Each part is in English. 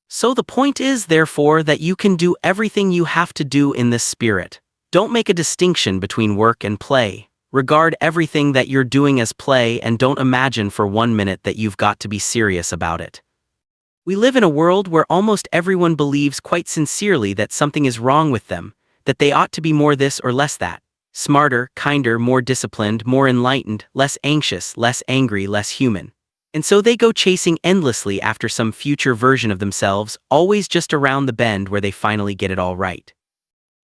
So the point is, therefore, that you can do everything you have to do in this spirit. Don't make a distinction between work and play. Regard everything that you're doing as play and don't imagine for 1 minute that you've got to be serious about it. We live in a world where almost everyone believes quite sincerely that something is wrong with them, that they ought to be more this or less that. Smarter, kinder, more disciplined, more enlightened, less anxious, less angry, less human. And so they go chasing endlessly after some future version of themselves, always just around the bend where they finally get it all right.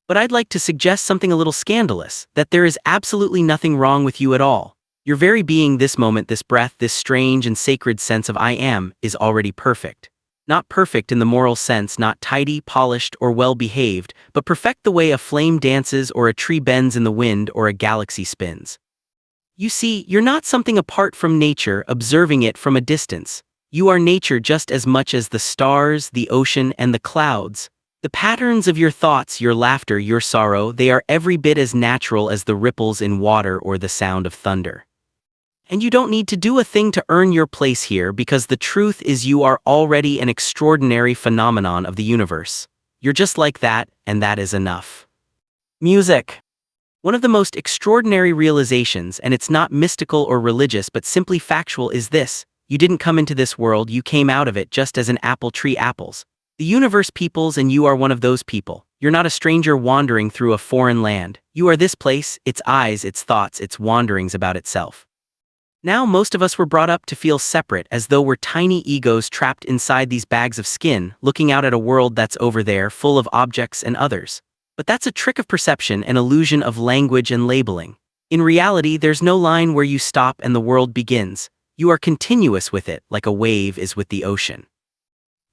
But I'd like to suggest something a little scandalous, that there is absolutely nothing wrong with you at all. Your very being, this moment, this breath, this strange and sacred sense of I am, is already perfect. Not perfect in the moral sense, not tidy, polished, or well-behaved, but perfect the way a flame dances or a tree bends in the wind or a galaxy spins. You see, you're not something apart from nature, observing it from a distance. You are nature just as much as the stars, the ocean, and the clouds. The patterns of your thoughts, your laughter, your sorrow, they are every bit as natural as the ripples in water or the sound of thunder. And you don't need to do a thing to earn your place here, because the truth is you are already an extraordinary phenomenon of the universe. You're just like that, and that is enough. Music. One of the most extraordinary realizations, and it's not mystical or religious but simply factual, is this: you didn't come into this world, you came out of it just as an apple tree apples. The universe peoples and you are one of those people. You're not a stranger wandering through a foreign land. You are this place, its eyes, its thoughts, its wanderings about itself. Now most of us were brought up to feel separate, as though we're tiny egos trapped inside these bags of skin, looking out at a world that's over there, full of objects and others. But that's a trick of perception, an illusion of language and labeling. In reality, there's no line where you stop and the world begins. You are continuous with it, like a wave is with the ocean.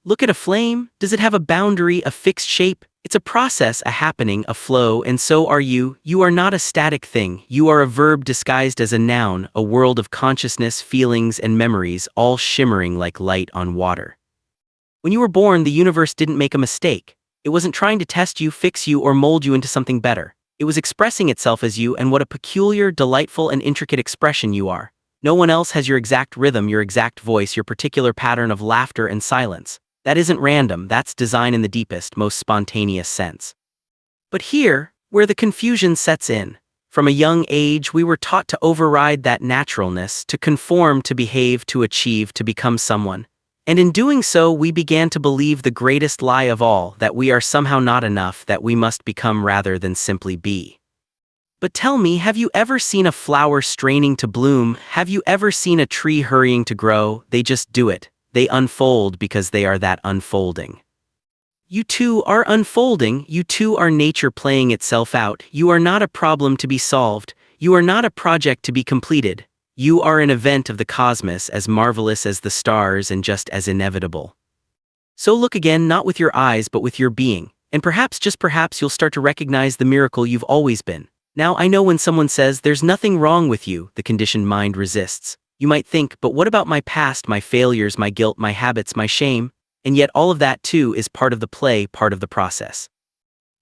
Look at a flame. Does it have a boundary, a fixed shape? It's a process, a happening, a flow, and so are you. You are not a static thing. You are a verb disguised as a noun, a world of consciousness, feelings, and memories, all shimmering like light on water. When you were born, the universe didn't make a mistake. It wasn't trying to test you, fix you, or mold you into something better. It was expressing itself as you, and what a peculiar, delightful, and intricate expression you are. No one else has your exact rhythm, your exact voice, your particular pattern of laughter and silence. That isn't random, that's design in the deepest, most spontaneous sense. But here, where the confusion sets in. From a young age, we were taught to override that naturalness, to conform, to behave, to achieve, to become someone. And in doing so, we began to believe the greatest lie of all, that we are somehow not enough, that we must become rather than simply be. But tell me, have you ever seen a flower straining to bloom? Have you ever seen a tree hurrying to grow? They just do it. They unfold because they are that unfolding. You too are unfolding, you too are nature playing itself out. You are not a problem to be solved, you are not a project to be completed. You are an event of the cosmos, as marvelous as the stars and just as inevitable. So look again, not with your eyes but with your being, and perhaps, just perhaps, you'll start to recognize the miracle you've always been. Now I know when someone says there's nothing wrong with you, the conditioned mind resists. You might think, but what about my past, my failures, my guilt, my habits, my shame? And yet all of that too is part of the play, part of the process.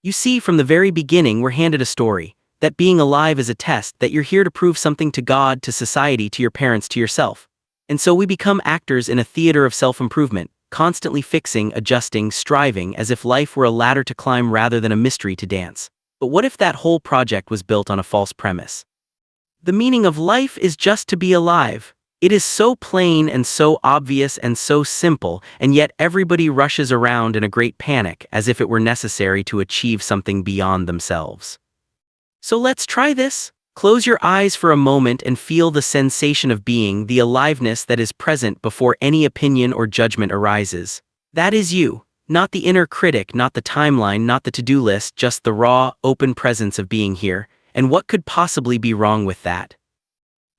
You see, from the very beginning we're handed a story, that being alive is a test, that you're here to prove something to God, to society, to your parents, to yourself. And so we become actors in a theater of self-improvement, constantly fixing, adjusting, striving, as if life were a ladder to climb rather than a mystery to dance. But what if that whole project was built on a false premise? The meaning of life is just to be alive. It is so plain and so obvious and so simple, and yet everybody rushes around in a great panic, as if it were necessary to achieve something beyond themselves. So let's try this. Close your eyes for a moment and feel the sensation of being, the aliveness that is present before any opinion or judgment arises. That is you, not the inner critic, not the timeline, not the to-do list, just the raw, open presence of being here. And what could possibly be wrong with that?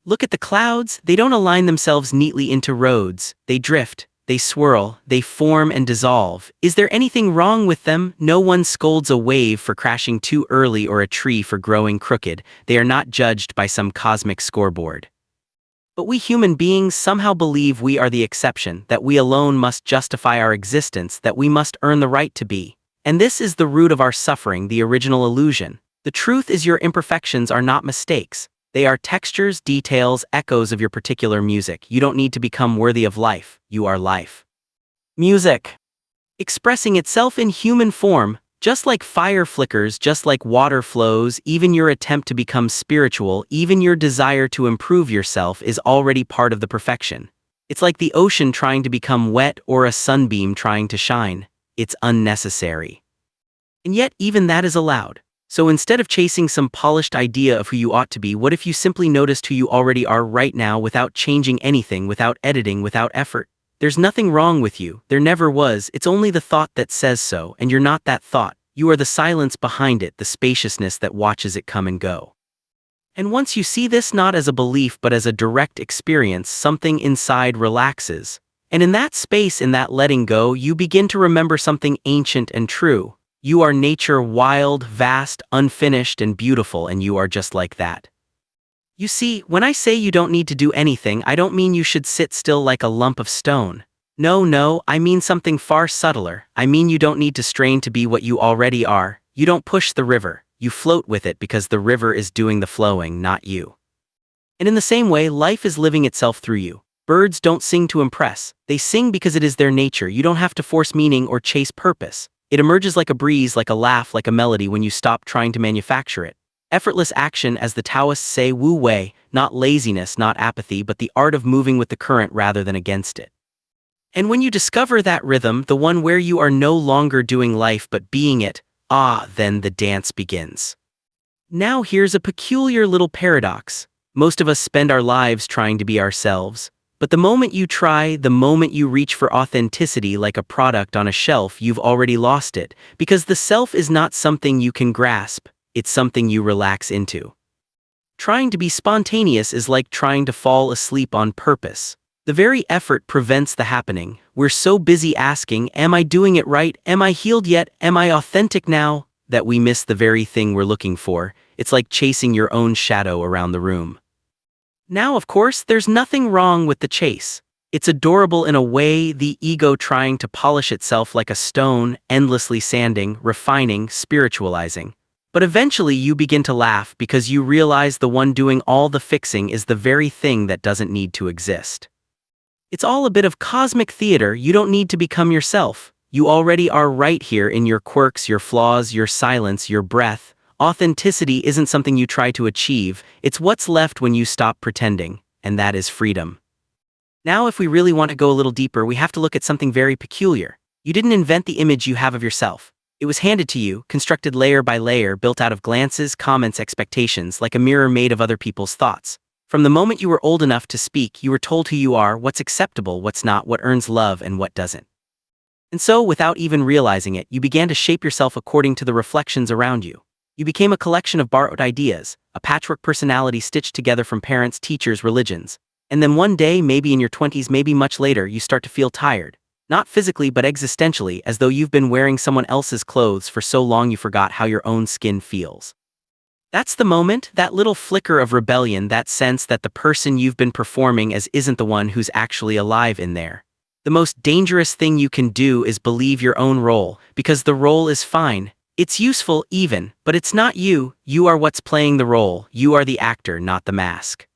Look at the clouds. They don't align themselves neatly into roads. They drift, they swirl, they form and dissolve. Is there anything wrong with them? No one scolds a wave for crashing too early or a tree for growing crooked. They are not judged by some cosmic scoreboard. But we human beings somehow believe we are the exception, that we alone must justify our existence, that we must earn the right to be. And this is the root of our suffering, the original illusion. The truth is your imperfections are not mistakes. They are textures, details, echoes of your particular music. You don't need to become worthy of life. You are life. Music. expressing itself in human form, just like fire flickers, just like water flows. Even your attempt to become spiritual, even your desire to improve yourself is already part of the perfection. It's like the ocean trying to become wet or a sunbeam trying to shine. It's unnecessary. And yet, even that is allowed. So instead of chasing some polished idea of who you ought to be, what if you simply noticed who you already are right now without changing anything, without editing, without effort? There's nothing wrong with you, there never was, it's only the thought that says so, and you're not that thought. You are the silence behind it, the spaciousness that watches it come and go. And once you see this not as a belief but as a direct experience, something inside relaxes. And in that space, in that letting go, you begin to remember something ancient and true. You are nature, wild, vast, unfinished, and beautiful, and you are just like that. You see, when I say you don't need to do anything, I don't mean you should sit still like a lump of stone. No, I mean something far subtler. I mean you don't need to strain to be what you already are. You don't push the river, you float with it because the river is doing the flowing, not you. And in the same way, life is living itself through you. Birds don't sing to impress, they sing because it is their nature. You don't have to force meaning or chase purpose. It emerges like a breeze, like a laugh, like a melody when you stop trying to manufacture it. Effortless action, as the Taoists say, wu wei, not laziness, not apathy, but the art of moving with the current rather than against it. And when you discover that rhythm, the one where you are no longer doing life but being it, then the dance begins. Now here's a peculiar little paradox. Most of us spend our lives trying to be ourselves. But the moment you try, the moment you reach for authenticity like a product on a shelf, you've already lost it, because the self is not something you can grasp, it's something you relax into. Trying to be spontaneous is like trying to fall asleep on purpose. The very effort prevents the happening. We're so busy asking, am I doing it right? Am I healed yet? Am I authentic now? That we miss the very thing we're looking for. It's like chasing your own shadow around the room. Now, of course, there's nothing wrong with the chase. It's adorable in a way, the ego trying to polish itself like a stone, endlessly sanding, refining, spiritualizing. But eventually you begin to laugh because you realize the one doing all the fixing is the very thing that doesn't need to exist. It's all a bit of cosmic theater. You don't need to become yourself. You already are right here in your quirks, your flaws, your silence, your breath. Authenticity isn't something you try to achieve, it's what's left when you stop pretending, and that is freedom. Now, if we really want to go a little deeper, we have to look at something very peculiar. You didn't invent the image you have of yourself. It was handed to you, constructed layer by layer, built out of glances, comments, expectations, like a mirror made of other people's thoughts. From the moment you were old enough to speak, you were told who you are, what's acceptable, what's not, what earns love, and what doesn't. And so, without even realizing it, you began to shape yourself according to the reflections around you. You became a collection of borrowed ideas, a patchwork personality stitched together from parents, teachers, religions. And then one day, maybe in your 20s, maybe much later, you start to feel tired. Not physically but existentially, as though you've been wearing someone else's clothes for so long you forgot how your own skin feels. That's the moment, that little flicker of rebellion, that sense that the person you've been performing as isn't the one who's actually alive in there. The most dangerous thing you can do is believe your own role, because the role is fine. It's useful even, but it's not you. You are what's playing the role. You are the actor, not the mask.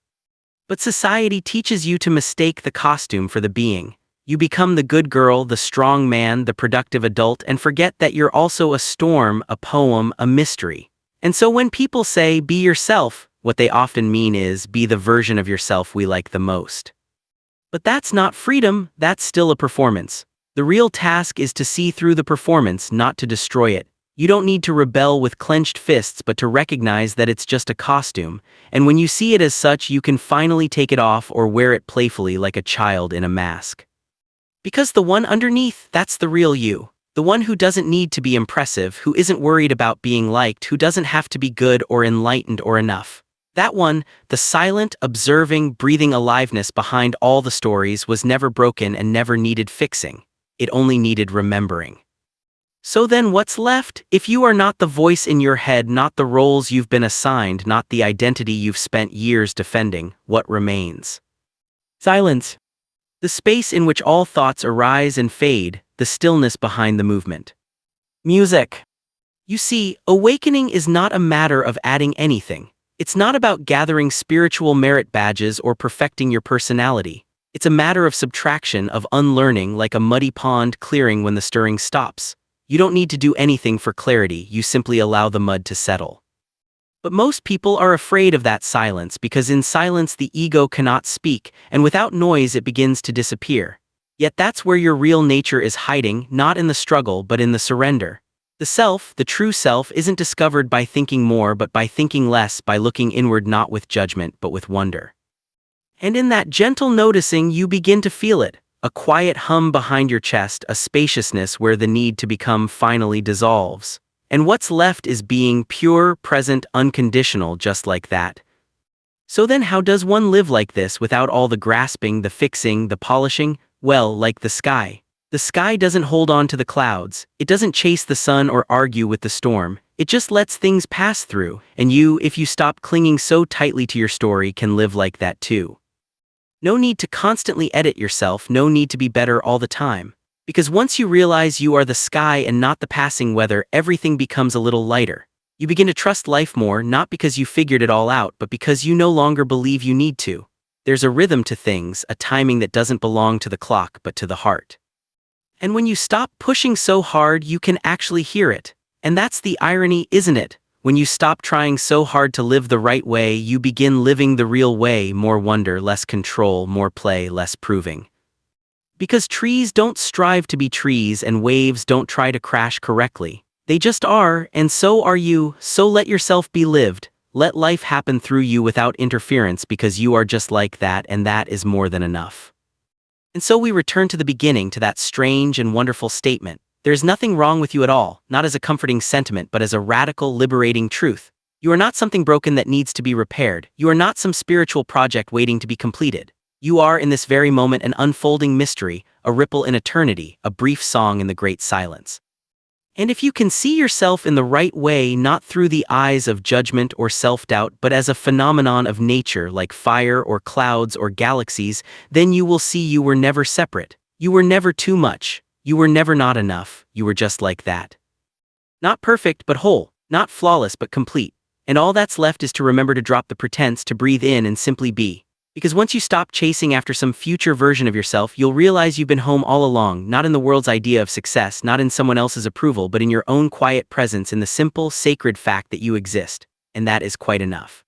But society teaches you to mistake the costume for the being. You become the good girl, the strong man, the productive adult, and forget that you're also a storm, a poem, a mystery. And so when people say, be yourself, what they often mean is, be the version of yourself we like the most. But that's not freedom, that's still a performance. The real task is to see through the performance, not to destroy it. You don't need to rebel with clenched fists but to recognize that it's just a costume, and when you see it as such you can finally take it off or wear it playfully like a child in a mask. Because the one underneath, that's the real you. The one who doesn't need to be impressive, who isn't worried about being liked, who doesn't have to be good or enlightened or enough. That one, the silent, observing, breathing aliveness behind all the stories, was never broken and never needed fixing. It only needed remembering. So then what's left? If you are not the voice in your head, not the roles you've been assigned, not the identity you've spent years defending, what remains? Silence. The space in which all thoughts arise and fade, the stillness behind the movement. Music. You see, awakening is not a matter of adding anything. It's not about gathering spiritual merit badges or perfecting your personality. It's a matter of subtraction, of unlearning, like a muddy pond clearing when the stirring stops. You don't need to do anything for clarity, you simply allow the mud to settle. But most people are afraid of that silence because in silence the ego cannot speak, and without noise it begins to disappear. Yet that's where your real nature is hiding, not in the struggle but in the surrender. The self, the true self, isn't discovered by thinking more but by thinking less, by looking inward not with judgment but with wonder. And in that gentle noticing you begin to feel it, a quiet hum behind your chest, a spaciousness where the need to become finally dissolves. And what's left is being pure, present, unconditional, just like that. So then how does one live like this without all the grasping, the fixing, the polishing? Well, like the sky. The sky doesn't hold on to the clouds, it doesn't chase the sun or argue with the storm, it just lets things pass through, and you, if you stop clinging so tightly to your story, can live like that too. No need to constantly edit yourself, no need to be better all the time. Because once you realize you are the sky and not the passing weather, everything becomes a little lighter. You begin to trust life more, not because you figured it all out, but because you no longer believe you need to. There's a rhythm to things, a timing that doesn't belong to the clock but to the heart. And when you stop pushing so hard, you can actually hear it. And that's the irony, isn't it? When you stop trying so hard to live the right way, you begin living the real way, more wonder, less control, more play, less proving. Because trees don't strive to be trees and waves don't try to crash correctly. They just are, and so are you, so let yourself be lived. Let life happen through you without interference because you are just like that, and that is more than enough. And so we return to the beginning, to that strange and wonderful statement. There is nothing wrong with you at all, not as a comforting sentiment but as a radical, liberating truth. You are not something broken that needs to be repaired. You are not some spiritual project waiting to be completed. You are in this very moment an unfolding mystery, a ripple in eternity, a brief song in the great silence. And if you can see yourself in the right way, not through the eyes of judgment or self-doubt, but as a phenomenon of nature like fire or clouds or galaxies, then you will see you were never separate. You were never too much. You were never not enough. You were just like that. Not perfect but whole, not flawless but complete. And all that's left is to remember to drop the pretense, to breathe in and simply be. Because once you stop chasing after some future version of yourself, you'll realize you've been home all along, not in the world's idea of success, not in someone else's approval, but in your own quiet presence, in the simple, sacred fact that you exist. And that is quite enough.